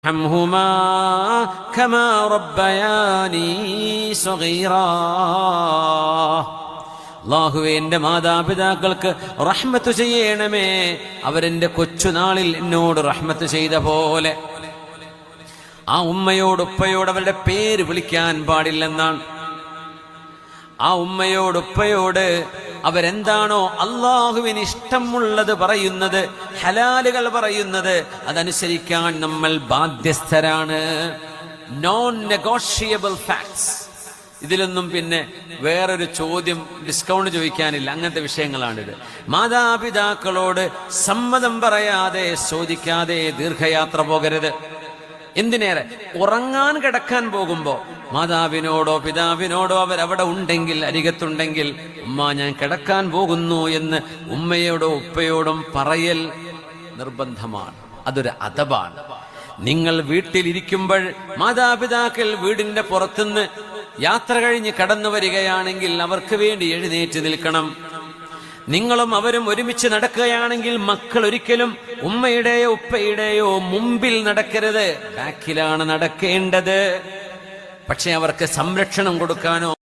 ارحمهما كما ربياني صغيرا. അല്ലാഹുവേ, എൻ്റെ മാതാപിതാക്കൾക്ക് റഹ്മത്ത് ചെയ്യണമേ, അവരെൻ്റെ കൊച്ചുനാളിൽ എന്നോട് റഹ്മത്ത് ചെയ്ത പോലെ. ആ ഉമ്മയോട് ഉപ്പയോട് അവരുടെ പേര് വിളിക്കാൻ പാടില്ലെന്നാണ്. ആ ഉമ്മയോട് ഉപ്പയോട് അവരെന്താണോ അള്ളാഹുവിന് ഇഷ്ടമുള്ളത് പറയുന്നത്, ഹലാലുകൾ പറയുന്നത്, അതനുസരിക്കാൻ നമ്മൾ ബാധ്യസ്ഥരാണ്. Non negotiable facts. ഇതിലൊന്നും പിന്നെ വേറൊരു ചോദ്യം, ഡിസ്കൗണ്ട് ചോദിക്കാനില്ല. അങ്ങനത്തെ വിഷയങ്ങളാണിത്. മാതാപിതാക്കളോട് സമ്മതം പറയാതെ ചോദിക്കാതെ ദീർഘയാത്ര പോകരുത്. എന്തിനേറെ ഉറങ്ങാൻ കിടക്കാൻ പോകുമ്പോ മാതാവിനോടോ പിതാവിനോടോ അവരവിടെ ഉണ്ടെങ്കിൽ, അരികത്തുണ്ടെങ്കിൽ, ഉമ്മ ഞാൻ കിടക്കാൻ പോകുന്നു എന്ന് ഉമ്മയോടോ ഉപ്പയോടും പറയൽ നിർബന്ധമാണ്. അതൊരു അദബാണ്. നിങ്ങൾ വീട്ടിലിരിക്കുമ്പോൾ മാതാപിതാക്കൾ വീടിന്റെ പുറത്തുനിന്ന് യാത്ര കഴിഞ്ഞ് കടന്നു വരികയാണെങ്കിൽ അവർക്ക് വേണ്ടി എഴുന്നേറ്റ് നിൽക്കണം. നിങ്ങളും അവരും ഒരുമിച്ച് നടക്കുകയാണെങ്കിൽ മക്കൾ ഒരിക്കലും ഉമ്മയുടെയോ ഉപ്പയുടെയോ മുമ്പിൽ നടക്കരുത്, ബാക്കിലാണ് നടക്കേണ്ടത്. പക്ഷെ അവർക്ക് സംരക്ഷണം കൊടുക്കാനോ